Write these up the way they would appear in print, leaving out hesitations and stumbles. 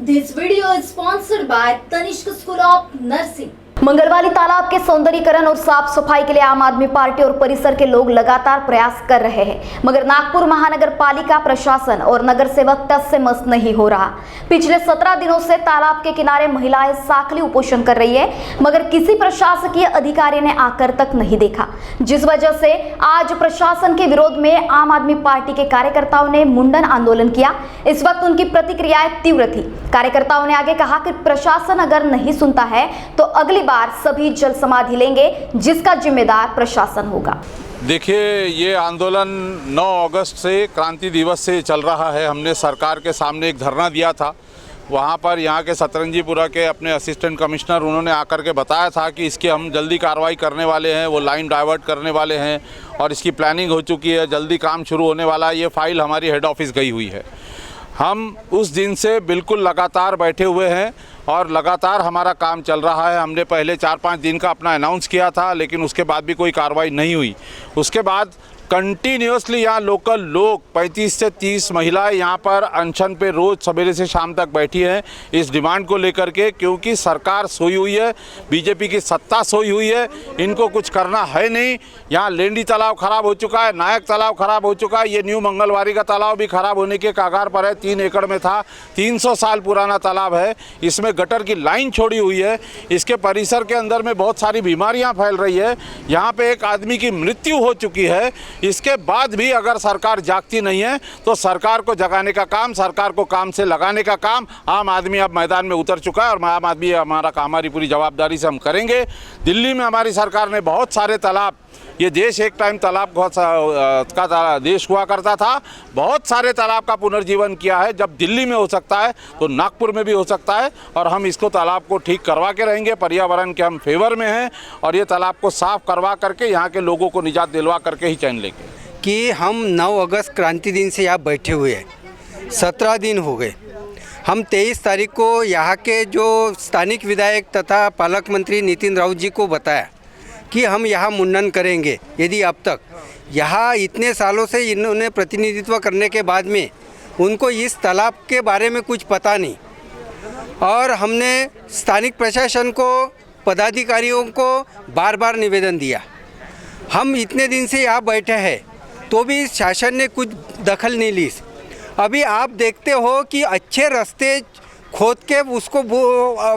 This video is sponsored by Tanishq School of Nursing. मंगलवाली तालाब के सौंदर्यीकरण और साफ सफाई के लिए आम आदमी पार्टी और परिसर के लोग लगातार प्रयास कर रहे हैं, मगर नागपुर महानगर पालिका प्रशासन और नगर सेवक टस से मस नहीं हो रहा। पिछले 17 दिनों से तालाब के किनारे महिलाएं साखली उपोषण कर रही है, मगर किसी प्रशासकीय अधिकारी ने आकर तक नहीं देखा, जिस वजह से आज प्रशासन के विरोध में आम आदमी पार्टी के कार्यकर्ताओं ने मुंडन आंदोलन किया। इस वक्त उनकी प्रतिक्रियाएं तीव्र थी। कार्यकर्ताओं ने आगे कहा कि प्रशासन अगर नहीं सुनता है तो अगली बार सभी जल समाधि लेंगे, जिसका जिम्मेदार प्रशासन होगा। देखिए, ये आंदोलन 9 अगस्त से क्रांति दिवस से चल रहा है। हमने सरकार के सामने एक धरना दिया था। वहाँ पर यहाँ के सतरंजीपुरा के अपने असिस्टेंट कमिश्नर उन्होंने आकर के बताया था कि इसकी हम जल्दी कार्रवाई करने वाले हैं, वो लाइन डाइवर्ट करने वाले हैं और इसकी प्लानिंग हो चुकी है, जल्दी काम शुरू होने वाला है। ये फाइल हमारी हेड ऑफिस गई हुई है। हम उस दिन से बिल्कुल लगातार बैठे हुए हैं और लगातार हमारा काम चल रहा है। हमने पहले 4-5 दिन का अपना अनाउंस किया था, लेकिन उसके बाद भी कोई कार्रवाई नहीं हुई। उसके बाद कंटिन्यूसली यहाँ लोकल लोग 35 से 30 महिलाएं यहाँ पर अनशन पे रोज़ सवेरे से शाम तक बैठी हैं इस डिमांड को लेकर के, क्योंकि सरकार सोई हुई है, बीजेपी की सत्ता सोई हुई है, इनको कुछ करना है नहीं। यहाँ लेंडी तालाब खराब हो चुका है, नायक तालाब खराब हो चुका है, ये न्यू मंगलवारी का तालाब भी खराब होने के कगार पर है। 3 एकड़ में था, 300 साल पुराना तालाब है, इसमें गटर की लाइन छोड़ी हुई है। इसके परिसर के अंदर में बहुत सारी बीमारियाँ फैल रही है। यहाँ पे एक आदमी की मृत्यु हो चुकी है। इसके बाद भी अगर सरकार जागती नहीं है तो सरकार को जगाने का काम, सरकार को काम से लगाने का काम आम आदमी अब मैदान में उतर चुका है और आम आदमी हमारी पूरी जवाबदारी से हम करेंगे। दिल्ली में हमारी सरकार ने बहुत सारे तालाब, ये देश एक टाइम तालाब का देश हुआ करता था, बहुत सारे तालाब का पुनर्जीवन किया है। जब दिल्ली में हो सकता है तो नागपुर में भी हो सकता है और हम इसको तालाब को ठीक करवा के रहेंगे। पर्यावरण के हम फेवर में हैं और ये तालाब को साफ करवा करके यहाँ के लोगों को निजात दिलवा करके ही चैन लेंगे। कि हम 9 अगस्त क्रांति दिन से यहाँ बैठे हुए हैं, 17 दिन हो गए। हम 23 तारीख को यहाँ के जो स्थानिक विधायक तथा पालक मंत्री नितिन राउत जी को बताया कि हम यहाँ मुंडन करेंगे। यदि अब तक यहाँ इतने सालों से इन्होंने प्रतिनिधित्व करने के बाद में उनको इस तालाब के बारे में कुछ पता नहीं, और हमने स्थानिक प्रशासन को, पदाधिकारियों को बार बार निवेदन दिया। हम इतने दिन से यहाँ बैठे हैं तो भी शासन ने कुछ दखल नहीं ली। अभी आप देखते हो कि अच्छे रास्ते खोद के उसको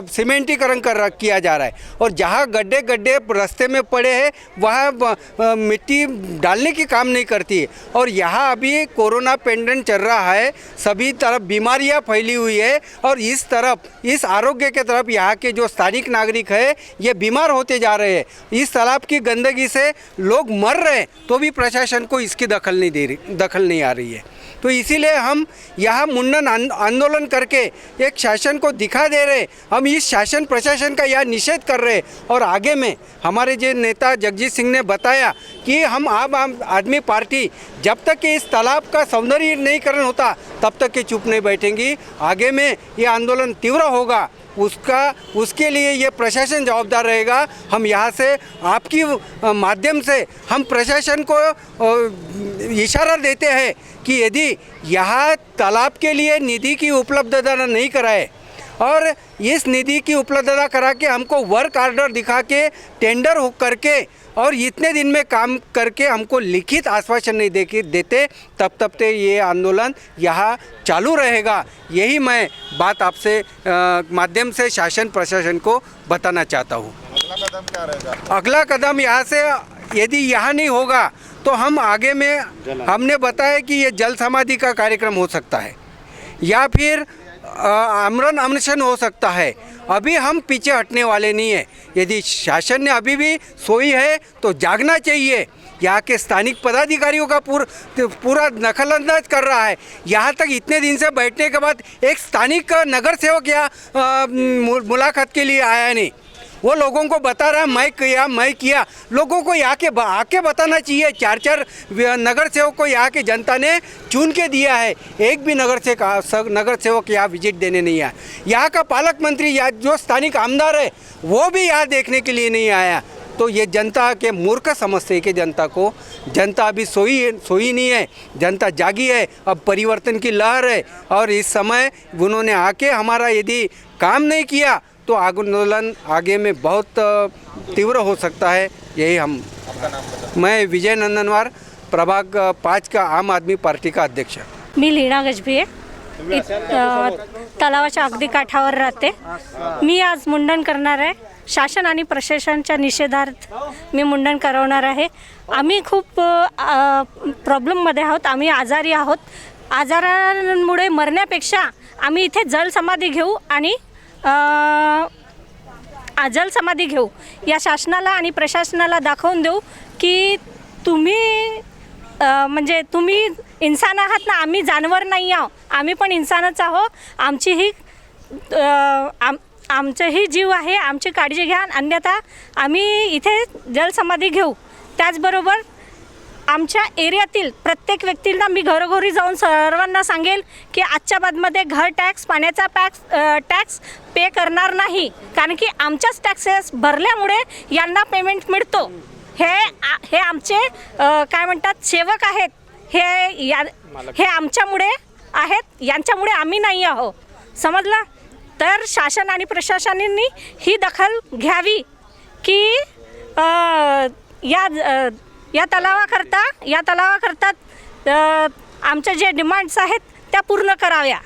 सीमेंटीकरण किया जा रहा है और जहाँ गड्ढे गड्ढे रास्ते में पड़े हैं वहाँ मिट्टी डालने की काम नहीं करती है। और यहाँ अभी कोरोना पेंडेमिक चल रहा है, सभी तरफ बीमारियाँ फैली हुई है और इस आरोग्य के तरफ यहाँ के जो स्थानिक नागरिक है ये बीमार होते जा रहे हैं। इस तालाब की गंदगी से लोग मर रहे हैं तो भी प्रशासन को इसकी दखल नहीं आ रही है। तो इसीलिए हम यहाँ मुंडन आंदोलन करके एक शासन को दिखा दे रहे, हम इस शासन प्रशासन का यहाँ निषेध कर रहे। और आगे में हमारे जो नेता जगजीत सिंह ने बताया कि हम आम आदमी पार्टी जब तक कि इस तालाब का सौंदर्यीकरण होता तब तक कि चुप नहीं बैठेंगी। आगे में ये आंदोलन तीव्र होगा, उसके लिए ये प्रशासन जवाबदार रहेगा। हम यहाँ से आपकी माध्यम से हम प्रशासन को इशारा देते हैं कि यदि यहाँ तालाब के लिए निधि की उपलब्धता नहीं कराए और इस निधि की उपलब्धता करा के हमको वर्क ऑर्डर दिखा के टेंडर हो करके और इतने दिन में काम करके हमको लिखित आश्वासन नहीं देते तब तक ये आंदोलन यहाँ चालू रहेगा। यही मैं बात आपसे माध्यम से शासन प्रशासन को बताना चाहता हूँ। अगला कदम क्या रहेगा? अगला कदम यहाँ से यदि यहाँ नहीं होगा तो हम आगे में हमने बताया कि ये जल समाधि का कार्यक्रम हो सकता है या फिर आमरण अनशन हो सकता है। अभी हम पीछे हटने वाले नहीं है। यदि शासन ने अभी भी सोई है तो जागना चाहिए। यहाँ के स्थानिक पदाधिकारियों का पूरा दखलअंदाज कर रहा है। यहाँ तक इतने दिन से बैठने के बाद एक स्थानिक नगर सेवक यहाँ मुलाकात के लिए आया नहीं। वो लोगों को बता रहा है मैं किया। लोगों को यहाँ के आके बताना चाहिए। 4 नगर सेवक को यहाँ की जनता ने चुन के दिया है, एक भी नगर सेवक यहाँ विजिट देने नहीं आया। यहाँ का पालक मंत्री या जो स्थानिक आमदार है वो भी यहाँ देखने के लिए नहीं आया। तो ये जनता के मूर्ख समझते हैं कि जनता को, जनता अभी सोई नहीं है, जनता जागी है, अब परिवर्तन की लहर है। और इस समय उन्होंने आके हमारा यदि काम नहीं किया तो आंदोलन आगे में बहुत तीव्र हो सकता है। यही हम। मैं विजय नंदनवार, प्रभाग 5 का आम आदमी पार्टी का अध्यक्ष। मी लीना गजबी आहे, तलावाच्या अगदी काठावर राहते। मी आज मुंडन करणार आहे। शासन आणि प्रशासनाच्या निषेधार्थ मी मुंडन करवणार आहे। आम्ही खूप प्रॉब्लेममध्ये आहोत, आम्ही आजारी आहोत। आजारांमुळे मरण्यापेक्षा आम्ही इथे जलसमाधी घेऊ आणि जलसमाधी घेऊ, या शासनाला आणि प्रशासनाला दाखवून देऊ की तुम्ही म्हणजे तुम्ही इन्सान आहात ना, आम्ही जानवर नाही आहोत, आम्ही पण इन्सानच आहोत। आमचंही जीव आहे, आमची काळजी घ्या, अन्यथा आम्ही इथे जलसमाधी घेऊ। त्याचबरोबर आमच्या एरियातील प्रत्येक व्यक्तीला मी घरोघरी जाऊन सर्वांना सांगेल की आजच्या बादमध्ये घर टॅक्स, पाण्याचा टॅक्स पे करणार नाही, कारण की आमच्याच टॅक्सेस भरल्यामुळे यांना पेमेंट मिळतो। हे आमचे काय म्हणतात सेवक आहेत, हे आमच्यामुळे आहेत, यांच्यामुळे आम्ही नाही आहोत, समजलं? तर शासन आणि प्रशासनाने ही दखल घ्यावी की या तलावाकरता आमच्या जे डिमांड्स आहेत त्या पूर्ण कराव्या।